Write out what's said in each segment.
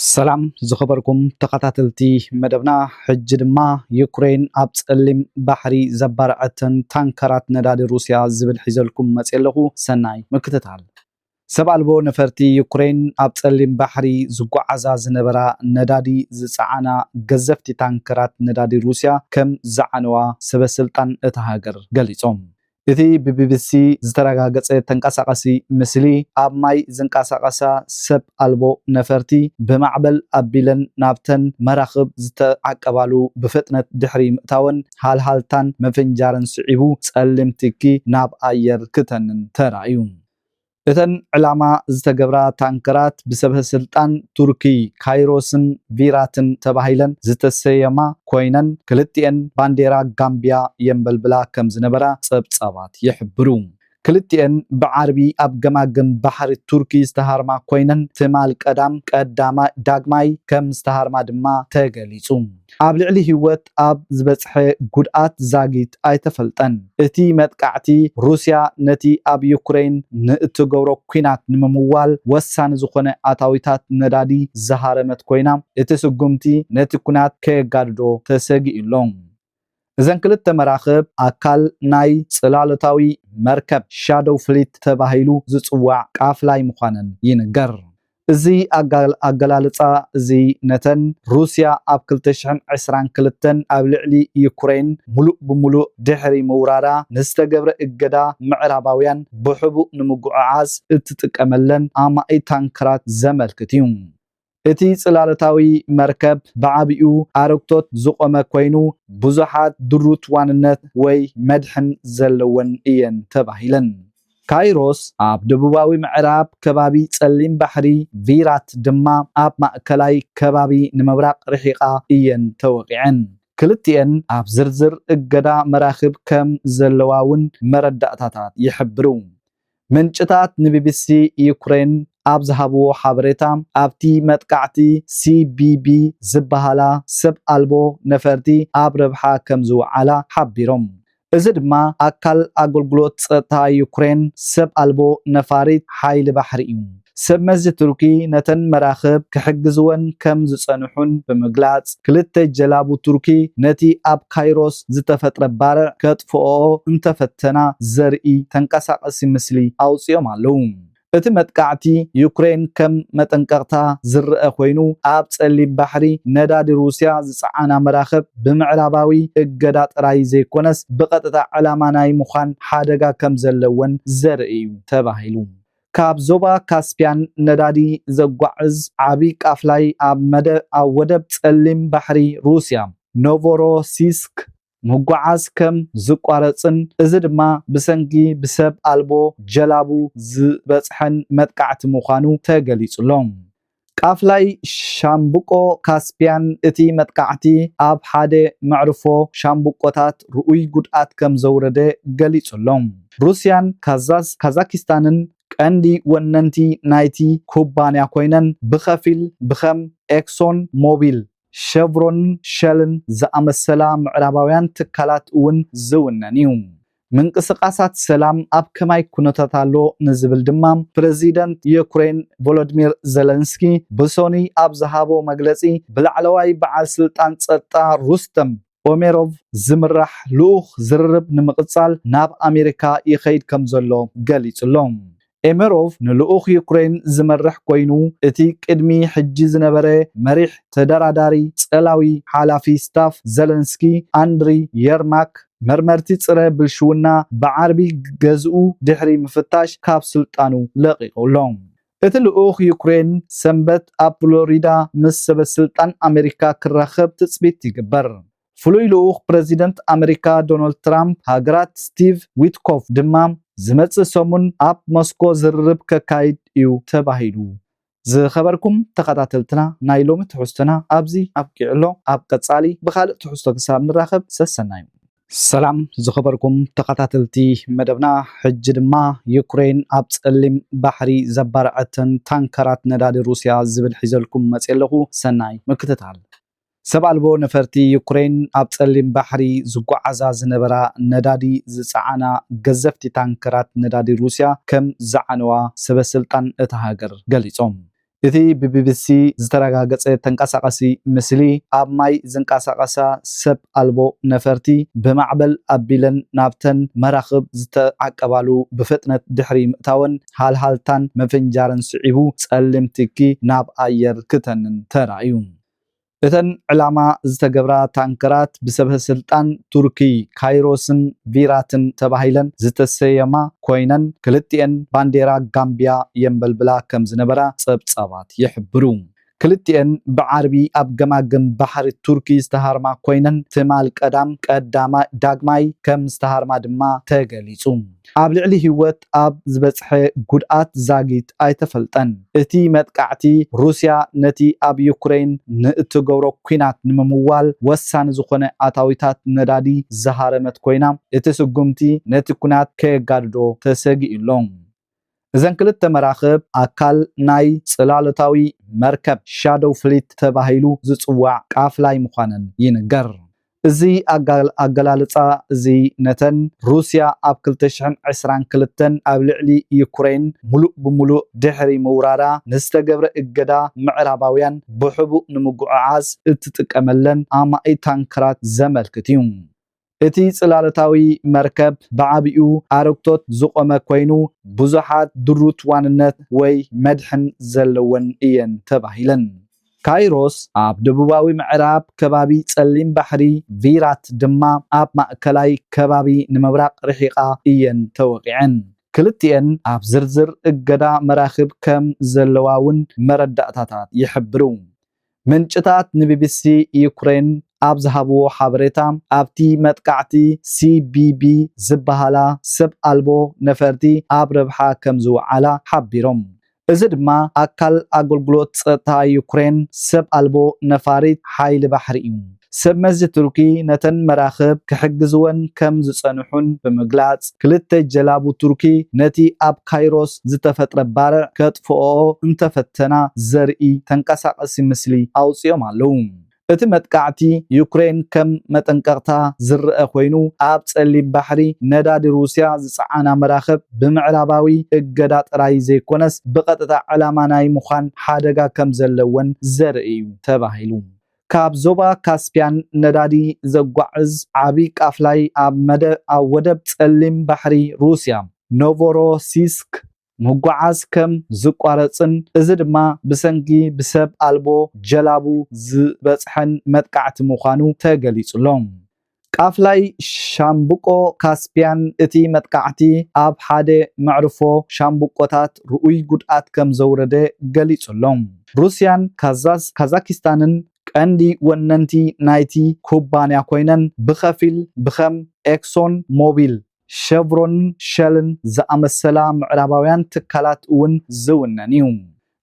ሰላም ዝኸበርኩም ተኸታተልቲ መደብና ሕጂ ድማ ዩክሬን ኣብ ጸሊም ባሕሪ ዘባርዐተን ታንከራት ነዳዲ ሩስያ ዝብል ሒዘልኩም መፅእ ኣለኹ። ሰናይ ምክትታል። ሰብ ኣልቦ ነፈርቲ ዩክሬን ኣብ ጸሊም ባሕሪ ዝጓዓዛ ዝነበራ ነዳዲ ዝፀዓና ገዘፍቲ ታንከራት ነዳዲ ሩስያ ከም ዝዓነዋ ሰበስልጣን እታ ሃገር ገሊጾም። እቲ ብቢቢሲ ዝተረጋገፀ ተንቀሳቃሲ ምስሊ ኣብ ማይ ዝንቀሳቀሳ ሰብ ኣልቦ ነፈርቲ ብማዕበል ኣቢለን ናብተን መራኽብ ዝተዓቀባሉ ብፍጥነት ድሕሪ ምእታወን ሃልሃልታን መፈንጃርን ስዒቡ ጸሊም ትኪ ናብ ኣየር ክተንን ተራእዩ። እተን ዕላማ ዝተገብራ ታንከራት ብሰበስልጣን ቱርኪ ካይሮስን ቪራትን ተባሂለን ዝተሰየማ ኮይነን ክልቲአን ባንዴራ ጋምቢያ የንበልብላ ከም ዝነበራ ጸብጻባት ይሕብሩ። ክልቲአን ብዓርቢ ኣብ ገማግም ባሕሪ ቱርኪ ዝተሃርማ ኮይነን ትማል ዳግማይ ከም ዝተሃርማ ድማ ተገሊጹ። ኣብ ልዕሊ ህይወት ኣብ ዝበጽሐ ጉድኣት ዛጊት ኣይተፈልጠን። እቲ መጥቃዕቲ ሩስያ ነቲ ኣብ ዩክሬን ንእትገብሮ ኩናት ንምምዋል ወሳኒ ዝኾነ ኣታዊታት ነዳዲ ዝሃረመት ኮይና እቲ ስጉምቲ ነቲ ኩናት ከየጋድዶ ተሰጊኡሎም። እዘን ክልተ መራኽብ ኣካል ናይ ጽላሎታዊ መርከብ ሻዶው ፍሊት ተባሂሉ ዝጽዋዕ ቃፍላይ ምዃነን ይንገር። እዚ ኣገላልጻ እዚ ነተን ሩስያ ኣብ 2022 ኣብ ልዕሊ ዩክሬን ሙሉእ ብሙሉእ ድሕሪ ምውራራ ንዝተገብረ እገዳ ምዕራባውያን ብሕቡእ ንምጉዕዓዝ እትጥቀመለን ኣማኢ ታንከራት ዘመልክት እዩ። እቲ ጽላሎታዊ መርከብ ብዓቢኡ ኣረግቶት ዝቆመ ኮይኑ ብዙሓት ድሩት ዋንነት ወይ መድሕን ዘለወን እየን ተባሂለን። ካይሮስ ኣብ ደቡባዊ ምዕራብ ከባቢ ጸሊም ባሕሪ፣ ቪራት ድማ ኣብ ማእከላይ ከባቢ ንምብራቕ ርሒቓ እየን ተወቂዐን። ክልቲአን ኣብ ዝርዝር እገዳ መራኽብ ከም ዘለዋውን መረዳእታታት ይሕብሩ። ምንጭታት ንቢቢሲ ዩክሬን ኣብ ዝሃብዎ ሓበሬታ ኣብቲ መጥቃዕቲ ሲቢቢ ዝበሃላ ሰብ ኣልቦ ነፈርቲ ኣብ ረብሓ ከም ዝወዓላ ሓቢሮም። እዚ ድማ ኣካል ኣገልግሎት ጸጥታ ዩክሬን ሰብ ኣልቦ ነፋሪት ሓይሊ ባሕሪ እዩ። ሰብ መዚ ቱርኪ ነተን መራኽብ ክሕግዝወን ከም ዝጸንሑን ብምግላጽ ክልተ ጀላቡ ቱርኪ ነቲ ኣብ ካይሮስ ዝተፈጥረ ባርዕ ከጥፍኦ እንተፈተና ዘርኢ ተንቀሳቐሲ ምስሊ ኣውፅኦም ኣለዉ። እቲ መጥቃዕቲ ዩክሬን ከም መጠንቀቕታ ዝርአ ኮይኑ ኣብ ጸሊም ባሕሪ ነዳዲ ሩስያ ዝፀዓና መራኽብ ብምዕራባዊ እገዳ ጥራይ ዘይኮነስ ብቐጥታ ዕላማ ናይ ምዃን ሓደጋ ከም ዘለወን ዘርኢ እዩ ተባሂሉ። ካብ ዞባ ካስፒያን ነዳዲ ዘጓዕዝ ዓቢ ቃፍላይ ኣብ ወደብ ጸሊም ባሕሪ ሩስያ ኖቮሮሲስክ ምጓዓዝ ከም ዝቋረጽን እዚ ድማ ብሰንኪ ብሰብ ኣልቦ ጀላቡ ዝበጽሐን መጥቃዕቲ ምዃኑ ተገሊጹሎም። ቃፍላይ ሻምብቆ ካስፒያን እቲ መጥቃዕቲ ኣብ ሓደ መዕርፎ ሻምብቆታት ርኡይ ጉድኣት ከም ዘውረደ ገሊጹሎም። ሩስያን ካዛኪስታንን ቀንዲ ወነንቲ ናይቲ ኩባንያ ኮይነን ብኸፊል ብኸም ኤክሶን ሞቢል፣ ሸቭሮንን ሸልን ዝኣመሰላ ምዕራባውያን ትካላት እውን ዝውነን እዩ። ምንቅስቓሳት ሰላም ኣብ ከማይ ኩነታት ኣሎ ንዝብል ድማ ፕረዚደንት ዩክሬን ቮሎዲሚር ዘለንስኪ ብሶኒ ኣብ ዝሃቦ መግለጺ ብላዕለዋይ በዓል ስልጣን ጸጥታ ሩስተም ኦሜሮቭ ዝምራሕ ልኡኽ ዝርርብ ንምቕጻል ናብ ኣሜሪካ ይኸይድ ከም ዘሎ ገሊጹሎም። ኤሜሮቭ ንልኡኽ ዩክሬን ዝመርሕ ኮይኑ እቲ ቅድሚ ሕጂ ዝነበረ መሪሕ ተደራዳሪ ጸላዊ ሓላፊ ስታፍ ዘለንስኪ አንድሪ የርማክ መርመርቲ ጽረ ብልሽውና ብዓርቢ ገዝኡ ድሕሪ ምፍታሽ ካብ ስልጣኑ ለቂቑሎም። እቲ ልኡኽ ዩክሬን ሰንበት ኣብ ፍሎሪዳ ምስ ሰበስልጣን ኣሜሪካ ክራኸብ ትጽቢት ይግበር። ፍሉይ ልኡኽ ፕረዚደንት ኣሜሪካ ዶናልድ ትራምፕ ሃገራት ስቲቭ ዊትኮፍ ድማ ዝመጽእ ሰሙን ኣብ ሞስኮ ዝርርብ ከካይድ እዩ ተባሂሉ። ዝኸበርኩም ተኸታተልትና ናይ ሎሚ ትሕዝቶና ኣብዚ ኣብቂዕሎ። ኣብ ቀጻሊ ብኻልእ ትሕዝቶ ክሳብ ንራኸብ ሰሰናይ። ሰላም ዝኸበርኩም ተኸታተልቲ መደብና ሕጂ ድማ ዩክሬን ኣብ ጸሊም ባሕሪ ዘባርዐተን ታንከራት ነዳዲ ሩስያ ዝብል ሒዘልኩም መፅእ ኣለኹ። ሰናይ ምክትታል። ሰብ ኣልቦ ነፈርቲ ዩክሬን ኣብ ጸሊም ባሕሪ ዝጓዓዛ ዝነበራ ነዳዲ ዝፀዓና ገዘፍቲ ታንከራት ነዳዲ ሩስያ ከም ዝዓነዋ ሰበስልጣን እታ ሃገር ገሊጾም። እቲ ብቢቢሲ ዝተረጋገፀ ተንቀሳቃሲ ምስሊ ኣብ ማይ ዝንቀሳቐሳ ሰብ ኣልቦ ነፈርቲ ብማዕበል ኣቢለን ናብተን መራኽብ ዝተዓቀባሉ ብፍጥነት ድሕሪ ምእታወን ሃልሃልታን መፈንጃርን ስዒቡ ጸሊም ትኪ ናብ ኣየር ክተንን ተራእዩ። እተን ዕላማ ዝተገብራ ታንከራት ብሰበ ስልጣን ቱርኪ ካይሮስን ቪራትን ተባሂለን ዝተሰየማ ኮይነን ክልቲአን ባንዴራ ጋምቢያ የንበልብላ ከም ዝነበራ ጸብጻባት ይሕብሩ። ክልቲአን ብዓርቢ ኣብ ገማግም ባሕሪ ቱርኪ ዝተሃርማ ኮይነን ትማል ዳግማይ ከም ዝተሃርማ ድማ ተገሊጹ። ኣብ ልዕሊ ህይወት ኣብ ዝበጽሐ ጉድኣት ዛጊት ኣይተፈልጠን። እቲ መጥቃዕቲ ሩስያ ነቲ ኣብ ዩክሬን ንእትገብሮ ኩናት ንምምዋል ወሳኒ ዝኾነ ኣታዊታት ነዳዲ ዝሃረመት ኮይና እቲ ስጉምቲ ነቲ ኩናት ከየጋድዶ ተሰጊኡሎም። እዘን ክልተ መራኽብ ኣካል ናይ ጽላሎታዊ መርከብ ሻዶው ፍሊት ተባሂሉ ዝጽዋዕ ቃፍላይ ምዃነን ይንገር። እዚ ኣገላልጻ እዚ ነተን ሩስያ ኣብ 2022 ኣብ ልዕሊ ዩክሬን ሙሉእ ብሙሉእ ድሕሪ ምውራራ ንዝተገብረ እገዳ ምዕራባውያን ብሕቡእ ንምጉዕዓዝ እትጥቀመለን ኣማኢ ታንከራት ዘመልክት እዩ። እቲ ጽላሎታዊ መርከብ ብዓቢኡ ኣረግቶት ዝቆመ ኮይኑ ብዙሓት ድሩት ዋንነት ወይ መድሕን ዘለወን እየን ተባሂለን። ካይሮስ ኣብ ደቡባዊ ምዕራብ ከባቢ ጸሊም ባሕሪ፣ ቪራት ድማ ኣብ ማእከላይ ከባቢ ንምብራቕ ርሒቓ እየን ተወቂዐን። ክልቲአን ኣብ ዝርዝር እገዳ መራኽብ ከም ዘለዋውን መረዳእታታት ይሕብሩ። ምንጭታት ንቢቢሲ ዩክሬን ኣብ ዝሃብዎ ሓበሬታ ኣብቲ መጥቃዕቲ ሲቢቢ ዝበሃላ ሰብ ኣልቦ ነፈርቲ ኣብ ረብሓ ከም ዝወዓላ ሓቢሮም። እዚ ድማ ኣካል ኣገልግሎት ጸጥታ ዩክሬን ሰብ ኣልቦ ነፋሪት ሓይሊ ባሕሪ እዩ። ሰብ መዚ ቱርኪ ነተን መራኽብ ክሕግዝወን ከም ዝጸንሑን ብምግላጽ ክልተ ጀላቡ ቱርኪ ነቲ ኣብ ካይሮስ ዝተፈጥረ ባርዕ ከጥፍኦ እንተፈተና ዘርኢ ተንቀሳቐሲ ምስሊ ኣውፅኦም ኣለዉ። እቲ መጥቃዕቲ ዩክሬን ከም መጠንቀቕታ ዝርአ ኮይኑ ኣብ ጸሊም ባሕሪ ነዳዲ ሩስያ ዝጸዓና መራኽብ ብምዕራባዊ እገዳ ጥራይ ዘይኮነስ ብቐጥታ ዕላማ ናይ ምዃን ሓደጋ ከም ዘለወን ዘርኢ እዩ ተባሂሉ። ካብ ዞባ ካስፒያን ነዳዲ ዘጓዕዝ ዓብይ ቃፍላይ ኣብ ወደብ ጸሊም ባሕሪ ሩስያ ኖቮሮሲስክ ምጓዓዝ ከም ዝቋረጽን እዚ ድማ ብሰንኪ ብሰብ ኣልቦ ጀላቡ ዝበጽሐን መጥቃዕቲ ምዃኑ ተገሊጹሎም። ቃፍላይ ሻምብቆ ካስፒያን እቲ መጥቃዕቲ ኣብ ሓደ መዕርፎ ሻምብቆታት ርኡይ ጉድኣት ከም ዘውረደ ገሊጹሎም። ሩስያን ካዛኪስታንን ቀንዲ ወነንቲ ናይቲ ኩባንያ ኮይነን ብኸፊል ብኸም ኤክሶን ሞቢል ሸቭሮን ሸልን ዝኣመሰላ ምዕራባውያን ትካላት እውን ዝውነን እዩ።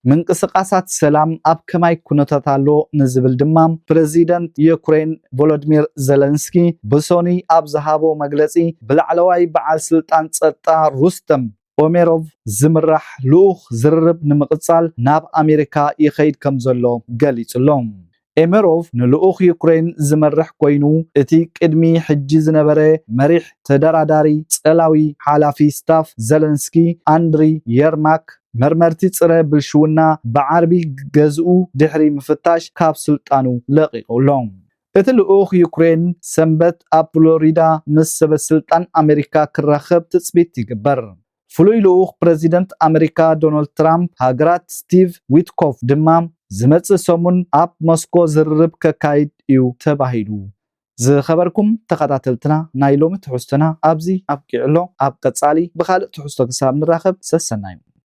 ምንቅስቃሳት ሰላም ኣብ ከማይ ኩነታት ኣሎ ንዝብል ድማ ፕሬዚደንት ዩክሬን ቮሎዲሚር ዘለንስኪ ብሶኒ ኣብ ዝሃቦ መግለጺ ብላዕለዋይ በዓል ስልጣን ጸጥታ ሩስተም ኦሜሮቭ ዝምራሕ ልኡኽ ዝርርብ ንምቕጻል ናብ ኣሜሪካ ይኸይድ ከም ዘሎ ገሊጹሎም። ኤሜሮቭ ንልኡኽ ዩክሬን ዝመርሕ ኮይኑ እቲ ቅድሚ ሕጂ ዝነበረ መሪሕ ተደራዳሪ ጸላዊ ሓላፊ ስታፍ ዘለንስኪ አንድሪ የርማክ መርመርቲ ጽረ ብልሽውና ብዓርቢ ገዝኡ ድሕሪ ምፍታሽ ካብ ስልጣኑ ለቂቁሎም። እቲ ልኡኽ ዩክሬን ሰንበት ኣብ ፍሎሪዳ ምስ ሰበስልጣን ኣሜሪካ ክራኸብ ትጽቢት ይግበር። ፍሉይ ልኡኽ ፕሬዚደንት ኣሜሪካ ዶናልድ ትራምፕ ሃገራት ስቲቭ ዊትኮፍ ድማ ዝመጽእ ሰሙን ኣብ ሞስኮ ዝርርብ ከካይድ እዩ ተባሂሉ። ዝኸበርኩም ተኸታተልትና ናይ ሎሚ ትሕዝቶና ኣብዚ ኣብቂዕሎ ኣብ ቀጻሊ ብኻልእ ትሕዝቶ ክሳብ ንራኸብ ሰሰናዩ።